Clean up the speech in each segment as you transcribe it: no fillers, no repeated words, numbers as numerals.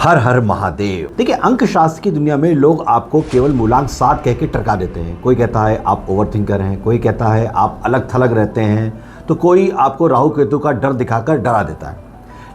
हर हर महादेव। देखिए, अंक शास्त्र की दुनिया में लोग आपको केवल मूलांक 7 कह के टरका देते हैं। कोई कहता है आप ओवरथिंकर हैं, कोई कहता है आप अलग थलग रहते हैं, तो कोई आपको राहु केतु का डर दिखाकर डरा देता है।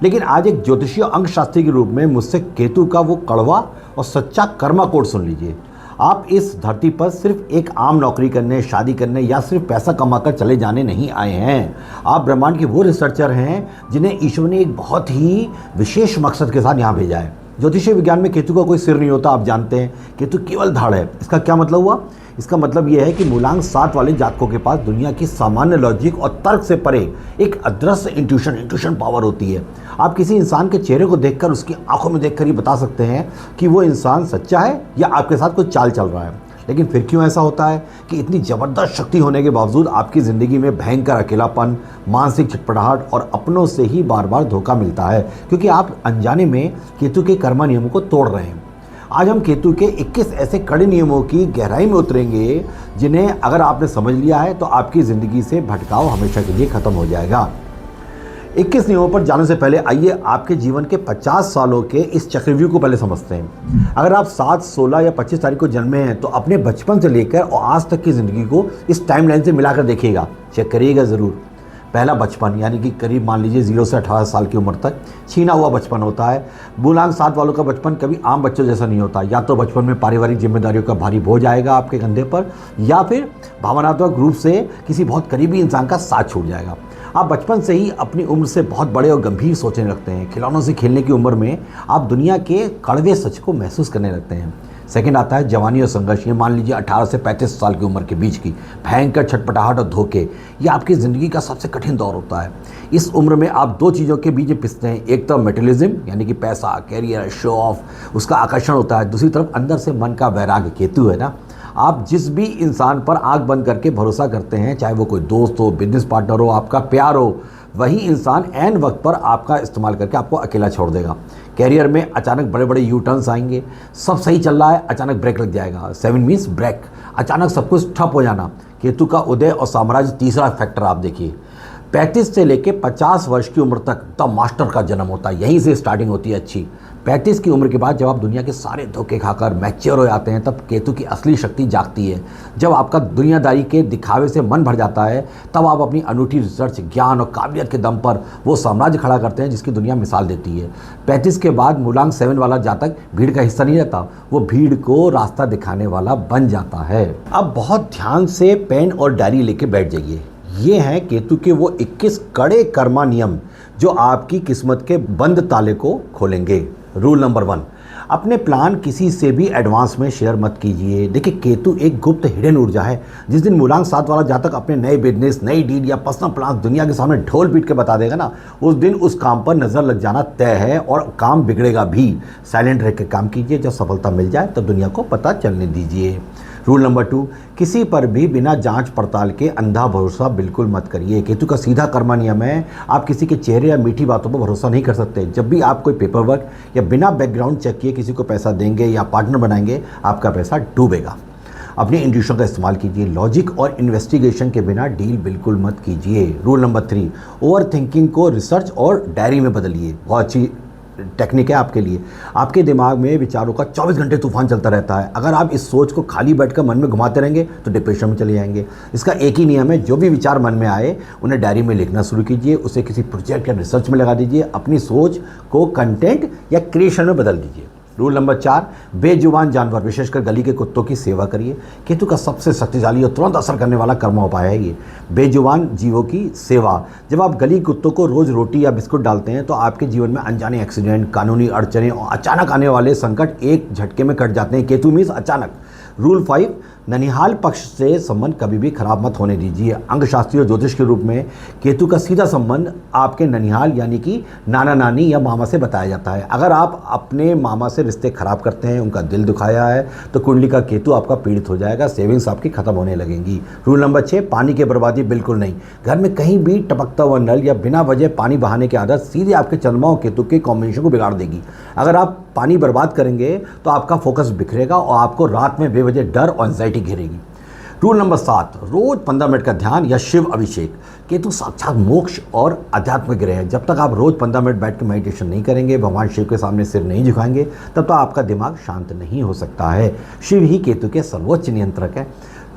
लेकिन आज एक ज्योतिषीय अंक शास्त्री के रूप में मुझसे केतु का वो कड़वा और सच्चा कर्मा कोड सुन लीजिए। आप इस धरती पर सिर्फ एक आम नौकरी करने, शादी करने या सिर्फ पैसा कमाकर चले जाने नहीं आए हैं। आप ब्रह्मांड के वो रिसर्चर हैं जिन्हें ईश्वर ने एक बहुत ही विशेष मकसद के साथ यहाँ भेजा है। ज्योतिषीय विज्ञान में केतु का कोई सिर नहीं होता, आप जानते हैं। केतु केवल धाड़ है। इसका क्या मतलब हुआ? इसका मतलब यह है कि मूलांक 7 वाले जातकों के पास दुनिया की सामान्य लॉजिक और तर्क से परे एक अदृश्य इंट्यूशन पावर होती है। आप किसी इंसान के चेहरे को देखकर, उसकी आंखों में देखकर ही बता सकते हैं कि वो इंसान सच्चा है या आपके साथ कोई चाल चल रहा है। लेकिन फिर क्यों ऐसा होता है कि इतनी ज़बरदस्त शक्ति होने के बावजूद आपकी ज़िंदगी में भयंकर अकेलापन, मानसिक छटपटाहट और अपनों से ही बार बार धोखा मिलता है? क्योंकि आप अनजाने में केतु के कर्मा नियमों को तोड़ रहे हैं। आज हम केतु के 21 ऐसे कड़े नियमों की गहराई में उतरेंगे जिन्हें अगर आपने समझ लिया है तो आपकी ज़िंदगी से भटकाव हमेशा के लिए ख़त्म हो जाएगा। 21 नियमों पर जाने से पहले आइए आपके जीवन के 50 सालों के इस चक्रव्यूह को पहले समझते हैं। अगर आप 7, 16 या 25 तारीख को जन्मे हैं तो अपने बचपन से लेकर और आज तक की ज़िंदगी को इस टाइमलाइन से मिलाकर देखिएगा, चेक करिएगा ज़रूर। पहला बचपन यानी कि करीब मान लीजिए 0 से 18 साल की उम्र तक छीना हुआ बचपन होता है। मूलांक 7 वालों का बचपन कभी आम बच्चों जैसा नहीं होता। या तो बचपन में पारिवारिक जिम्मेदारियों का भारी बोझ आएगा आपके कंधे पर, या फिर भावनात्मक रूप से किसी बहुत करीबी इंसान का साथ छूट जाएगा। आप बचपन से ही अपनी उम्र से बहुत बड़े और गंभीर सोचने लगते हैं। खिलौनों से खेलने की उम्र में आप दुनिया के कड़वे सच को महसूस करने लगते हैं। सेकंड आता है जवानी और संघर्ष। ये मान लीजिए 18 से 35 साल की उम्र के बीच की भयंकर छटपटाहट और धोखे, ये आपकी ज़िंदगी का सबसे कठिन दौर होता है। इस उम्र में आप दो चीज़ों के बीच पिसते हैं। एक तरफ मेटेरियलिज्म यानी कि पैसा, कैरियर, शो ऑफ, उसका आकर्षण होता है। दूसरी तरफ अंदर से मन का वैराग्य। केतु है ना, आप जिस भी इंसान पर आंख बंद करके भरोसा करते हैं, चाहे वो कोई दोस्त हो, बिजनेस पार्टनर हो, आपका प्यार हो, वही इंसान ऐन वक्त पर आपका इस्तेमाल करके आपको अकेला छोड़ देगा। कैरियर में अचानक बड़े बड़े यू टर्न्स आएंगे। सब सही चल रहा है, अचानक ब्रेक लग जाएगा। 7 मीन्स ब्रेक, अचानक सब कुछ ठप हो जाना। केतु का उदय और साम्राज्य तीसरा फैक्टर आप देखिए। 35 से लेके 50 वर्ष की उम्र तक द मास्टर का जन्म होता है। यहीं से स्टार्टिंग होती है अच्छी। 35 की उम्र के बाद जब आप दुनिया के सारे धोखे खाकर मैच्योर हो जाते हैं, तब केतु की असली शक्ति जागती है। जब आपका दुनियादारी के दिखावे से मन भर जाता है, तब आप अपनी अनूठी रिसर्च, ज्ञान और काबिलियत के दम पर वो साम्राज्य खड़ा करते हैं जिसकी दुनिया मिसाल देती है। 35 के बाद मूलांक 7 वाला जातक भीड़ का हिस्सा नहीं रहता, वो भीड़ को रास्ता दिखाने वाला बन जाता है। अब बहुत ध्यान से पेन और डायरी लेके बैठ जाइए। ये हैं केतु के वो 21 कड़े कर्मा नियम जो आपकी किस्मत के बंद ताले को खोलेंगे। रूल नंबर 1, अपने प्लान किसी से भी एडवांस में शेयर मत कीजिए। देखिए, केतु एक गुप्त हिडन ऊर्जा है। जिस दिन मूलांक 7 वाला जातक अपने नए बिजनेस, नई डील या पर्सनल प्लान दुनिया के सामने ढोल पीट के बता देगा ना, उस दिन उस काम पर नज़र लग जाना तय है और काम बिगड़ेगा भी। साइलेंट रह के काम कीजिए, जब सफलता मिल जाए तो दुनिया को पता चलने दीजिए। रूल नंबर 2, किसी पर भी बिना जांच पड़ताल के अंधा भरोसा बिल्कुल मत करिए। केतु का सीधा कर्मा नियम है, आप किसी के चेहरे या मीठी बातों पर भरोसा नहीं कर सकते। जब भी आप कोई पेपर वर्क या बिना बैकग्राउंड चेक किए किसी को पैसा देंगे या पार्टनर बनाएंगे, आपका पैसा डूबेगा। अपने इंट्यूशन का इस्तेमाल कीजिए। लॉजिक और इन्वेस्टिगेशन के बिना डील बिल्कुल मत कीजिए। रूल नंबर 3, ओवर थिंकिंग को रिसर्च और डायरी में बदलिए। बहुत अच्छी टेक्निक है आपके लिए। आपके दिमाग में विचारों का 24 घंटे तूफान चलता रहता है। अगर आप इस सोच को खाली बैठकर मन में घुमाते रहेंगे तो डिप्रेशन में चले जाएंगे। इसका एक ही नियम है, जो भी विचार मन में आए उन्हें डायरी में लिखना शुरू कीजिए। उसे किसी प्रोजेक्ट या रिसर्च में लगा दीजिए। अपनी सोच को कंटेंट या क्रिएशन में बदल दीजिए। रूल नंबर 4, बेजुबान जानवर, विशेषकर गली के कुत्तों की सेवा करिए। केतु का सबसे शक्तिशाली और तुरंत असर करने वाला कर्म उपाय है ये, बेजुबान जीवों की सेवा। जब आप गली कुत्तों को रोज रोटी या बिस्कुट डालते हैं तो आपके जीवन में अनजाने एक्सीडेंट, कानूनी अड़चने और अचानक आने वाले संकट एक झटके में कट जाते हैं। केतु मीन्स अचानक। रूल 5, ननिहाल पक्ष से संबंध कभी भी खराब मत होने दीजिए। अंकशास्त्री और ज्योतिष के रूप में केतु का सीधा संबंध आपके ननिहाल यानी कि नाना नानी या मामा से बताया जाता है। अगर आप अपने मामा से रिश्ते खराब करते हैं, उनका दिल दुखाया है, तो कुंडली का केतु आपका पीड़ित हो जाएगा। सेविंग्स आपकी खत्म होने लगेंगी। रूल नंबर 6, पानी की बर्बादी बिल्कुल नहीं। घर में कहीं भी टपकता हुआ नल या बिना वजह पानी बहाने की आदत सीधे आपके चंद्रमा और केतु के कॉम्बिनेशन को बिगाड़ देगी। अगर आप पानी बर्बाद करेंगे तो आपका फोकस बिखरेगा और आपको रात में बेवजह डर और एंजाइटी घेरेगी। रूल नंबर 7, रोज 15 मिनट का ध्यान या शिव अभिषेक। केतु साक्षात मोक्ष और अध्यात्म ग्रह है। जब तक आप रोज 15 मिनट बैठ के मेडिटेशन नहीं करेंगे, भगवान शिव के सामने सिर नहीं झुकाएंगे, तब तक आपका दिमाग शांत नहीं हो सकता है। शिव ही केतु के सर्वोच्च नियंत्रक है।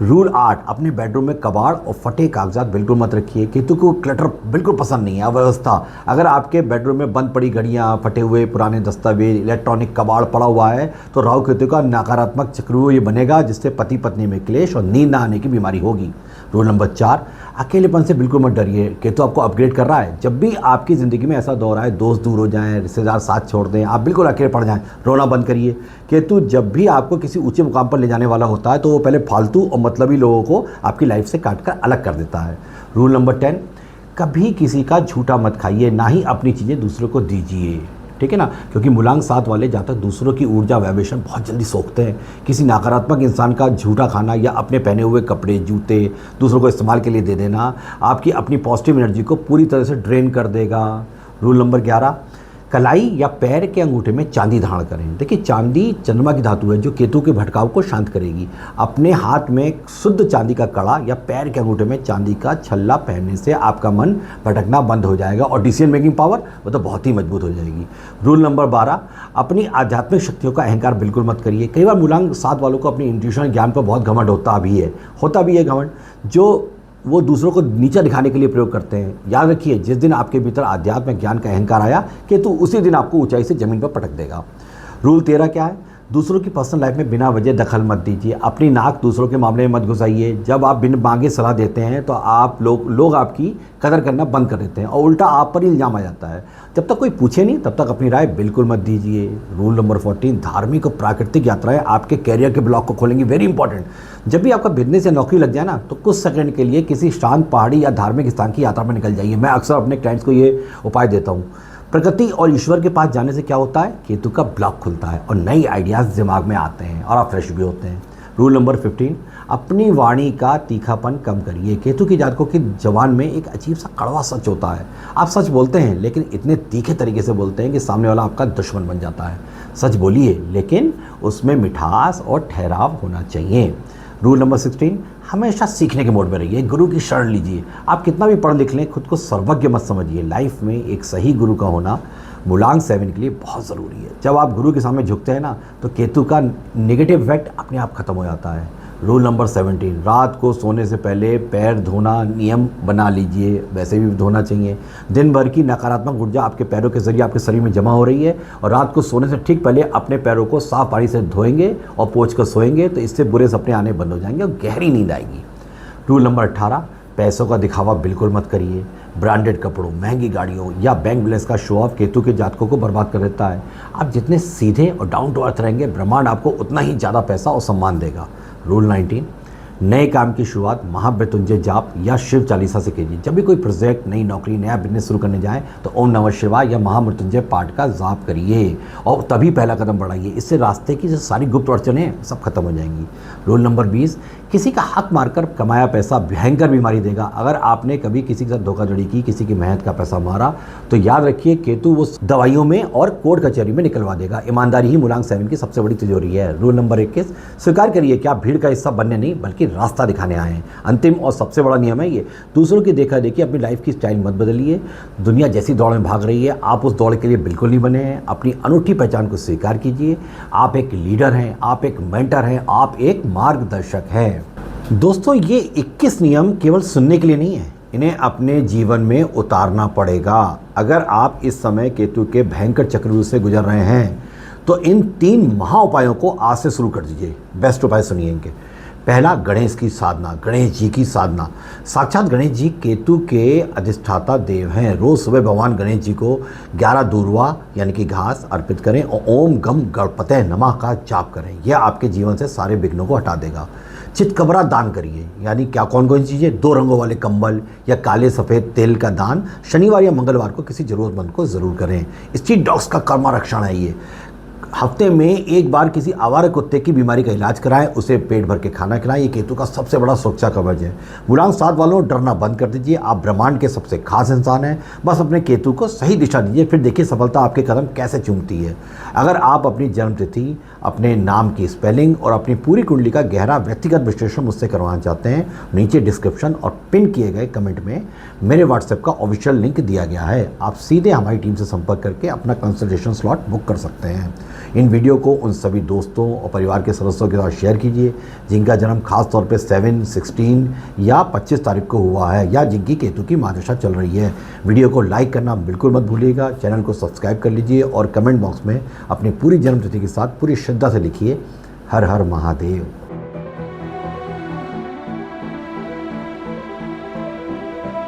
रूल 8, अपने बेडरूम में कबाड़ और फटे कागजात बिल्कुल मत रखिए। केतु को क्लटर बिल्कुल पसंद नहीं है, अव्यवस्था। अगर आपके बेडरूम में बंद पड़ी घड़ियाँ, फटे हुए पुराने दस्तावेज, इलेक्ट्रॉनिक कबाड़ पड़ा हुआ है, तो राहु केतु का नकारात्मक चक्रव्यूह ये बनेगा, जिससे पति पत्नी में क्लेश और नींद ना आने की बीमारी होगी। रूल नंबर 4, अकेलेपन से बिल्कुल मत डरिए। केतु आपको अपग्रेड कर रहा है। जब भी आपकी ज़िंदगी में ऐसा दौर आए, दोस्त दूर हो जाएं, रिश्तेदार साथ छोड़ दें, आप बिल्कुल अकेले पड़ जाएं, रोना बंद करिए। केतु जब भी आपको किसी ऊंचे मुकाम पर ले जाने वाला होता है, तो वो पहले फालतू और मतलबी लोगों को आपकी लाइफ से काट कर अलग कर देता है। रूल नंबर 10, कभी किसी का झूठा मत खाइए, ना ही अपनी चीज़ें दूसरों को दीजिए, ठीक है ना। क्योंकि मूलांक 7 वाले जातक दूसरों की ऊर्जा वाइब्रेशन बहुत जल्दी सोखते हैं। किसी नकारात्मक इंसान का झूठा खाना या अपने पहने हुए कपड़े, जूते दूसरों को इस्तेमाल के लिए दे देना आपकी अपनी पॉजिटिव एनर्जी को पूरी तरह से ड्रेन कर देगा। रूल नंबर 11, कलाई या पैर के अंगूठे में चांदी धारण करें। देखिए, चांदी चंद्रमा की धातु है जो केतु के भटकाव को शांत करेगी। अपने हाथ में शुद्ध चांदी का कड़ा या पैर के अंगूठे में चांदी का छल्ला पहनने से आपका मन भटकना बंद हो जाएगा और डिसीजन मेकिंग पावर वो तो बहुत ही मजबूत हो जाएगी। रूल नंबर 12, अपनी आध्यात्मिक शक्तियों का अहंकार बिल्कुल मत करिए। कई बार मूलांक 7 वालों को अपनी इंट्यूशन ज्ञान पर बहुत घमंड होता भी है घमंड, जो वो दूसरों को नीचा दिखाने के लिए प्रयोग करते हैं। याद रखिए, जिस दिन आपके भीतर आध्यात्मिक ज्ञान का अहंकार आया, केतु उसी दिन आपको ऊंचाई से जमीन पर पटक देगा। रूल 13 क्या है? दूसरों की पर्सनल लाइफ में बिना वजह दखल मत दीजिए। अपनी नाक दूसरों के मामले में मत घुसाइए। जब आप बिन मांगे सलाह देते हैं तो आप लोग आपकी कदर करना बंद कर देते हैं और उल्टा आप पर ही इल्ज़ाम आ जाता है। जब तक कोई पूछे नहीं, तब तक अपनी राय बिल्कुल मत दीजिए। रूल नंबर 14, धार्मिक और प्राकृतिक यात्राएं आपके कैरियर के ब्लॉक को खोलेंगी। Very important. जब भी आपका बिजनेस या नौकरी लग जाए ना, तो कुछ सेकंड के लिए किसी शांत पहाड़ी या धार्मिक स्थान की यात्रा में निकल जाइए। मैं अक्सर अपने क्लाइंट्स को ये उपाय देता हूँ। प्रकृति और ईश्वर के पास जाने से क्या होता है? केतु का ब्लॉक खुलता है और नई आइडियाज़ दिमाग में आते हैं और आप फ्रेश भी होते हैं। रूल नंबर 15, अपनी वाणी का तीखापन कम करिए। केतु की जातकों की जबान में एक अजीब सा कड़वा सच होता है। आप सच बोलते हैं, लेकिन इतने तीखे तरीके से बोलते हैं कि सामने वाला आपका दुश्मन बन जाता है। सच बोलिए, लेकिन उसमें मिठास और ठहराव होना चाहिए। रूल नंबर 16, हमेशा सीखने के मोड में रहिए। गुरु की शरण लीजिए। आप कितना भी पढ़ लिख लें, खुद को सर्वज्ञ मत समझिए। लाइफ में एक सही गुरु का होना मूलांक 7 के लिए बहुत ज़रूरी है। जब आप गुरु के सामने झुकते हैं ना, तो केतु का नेगेटिव इफेक्ट अपने आप खत्म हो जाता है। रूल नंबर 17, रात को सोने से पहले पैर धोना नियम बना लीजिए। वैसे भी धोना चाहिए। दिन भर की नकारात्मक ऊर्जा आपके पैरों के जरिए आपके शरीर में जमा हो रही है और रात को सोने से ठीक पहले अपने पैरों को साफ पानी से धोएंगे और पोंछ कर सोएंगे, तो इससे बुरे सपने आने बंद हो जाएंगे और गहरी नींद आएगी। रूल नंबर 18, पैसों का दिखावा बिल्कुल मत करिए। ब्रांडेड कपड़ों, महंगी गाड़ियों या बैंक बैलेंस का शो ऑफ केतु के जातकों को बर्बाद कर देता है। आप जितने सीधे और डाउन टू अर्थ रहेंगे, ब्रह्मांड आपको उतना ही ज़्यादा पैसा और सम्मान देगा। रूल 19, नए काम की शुरुआत महामृत्युंजय जाप या शिव चालीसा से कीजिए। जब भी कोई प्रोजेक्ट, नई नौकरी, नया बिजनेस शुरू करने जाएं, तो ओम नमः शिवाय या महामृत्युंजय पाठ का जाप करिए और तभी पहला कदम बढ़ाइए। इससे रास्ते की जो सारी गुप्त अड़चनें सब खत्म हो जाएंगी। रूल नंबर 20, किसी का हक मारकर कमाया पैसा भयंकर बीमारी देगा। अगर आपने कभी किसी के साथ धोखाधड़ी की, किसी की मेहनत का पैसा मारा, तो याद रखिए केतु वो दवाइयों में और कोर्ट कचहरी में निकलवा देगा। ईमानदारी ही मूलांक 7 की सबसे बड़ी तिजोरी है। रूल नंबर 21, स्वीकार करिए कि आप भीड़ का हिस्सा बनने नहीं बल्कि रास्ता दिखाने आए हैं। अंतिम और सबसे बड़ा नियम है ये, दूसरों की देखा देखी अपनी लाइफ की स्टाइल मत बदलिए। दुनिया जैसी दौड़ में भाग रही है, आप उस दौड़ के लिए बिल्कुल नहीं बने हैं। अपनी अनूठी पहचान को स्वीकार कीजिए। आप एक लीडर हैं, आप एक मेंटर हैं, आप एक मार्गदर्शक हैं। दोस्तों, ये 21 नियम केवल सुनने के लिए नहीं है, इन्हें अपने जीवन में उतारना पड़ेगा। अगर आप इस समय केतु के भयंकर चक्रव्यूह से गुजर रहे हैं, तो इन 3 महा उपायों को आज से शुरू कर दीजिए। बेस्ट उपाय सुनिए इनके। पहला, गणेश की साधना, गणेश जी की साधना। साक्षात गणेश जी केतु के अधिष्ठाता देव हैं। रोज़ सुबह भगवान गणेश जी को 11 दूर्वा यानी कि घास अर्पित करें और ओम गम गणपते नमः का जाप करें। यह आपके जीवन से सारे विघ्नों को हटा देगा। चितकबरा दान करिए, यानी क्या कौन कौन सी चीज़ें? 2 रंगों वाले कंबल या काले सफ़ेद तेल का दान शनिवार या मंगलवार को किसी ज़रूरतमंद को ज़रूर करें। स्ट्रीट डॉग्स का कर्मा रक्षण है ये। हफ्ते में एक बार किसी आवारा कुत्ते की बीमारी का इलाज कराएं, उसे पेट भर के खाना खिलाएं। ये केतु का सबसे बड़ा सुरक्षा कवच है। मूलांक 7 वालों, डरना बंद कर दीजिए। आप ब्रह्मांड के सबसे खास इंसान हैं। बस अपने केतु को सही दिशा दीजिए, फिर देखिए सफलता आपके कदम कैसे चूमती है। अगर आप अपनी जन्म तिथि अपने नाम की स्पेलिंग और अपनी पूरी कुंडली का गहरा व्यक्तिगत विश्लेषण मुझसे करवाना चाहते हैं, नीचे डिस्क्रिप्शन और पिन किए गए कमेंट में मेरे व्हाट्सएप का ऑफिशियल लिंक दिया गया है। आप सीधे हमारी टीम से संपर्क करके अपना कंसल्टेशन स्लॉट बुक कर सकते हैं। इन वीडियो को उन सभी दोस्तों और परिवार के सदस्यों के साथ शेयर कीजिए जिनका जन्म खास तौर पे 7, 16 या 25 तारीख को हुआ है या जिनकी केतु की महादशा चल रही है। वीडियो को लाइक करना बिल्कुल मत भूलिएगा, चैनल को सब्सक्राइब कर लीजिए और कमेंट बॉक्स में अपनी पूरी जन्मतिथि के साथ पूरी श्रद्धा से लिखिए हर हर महादेव।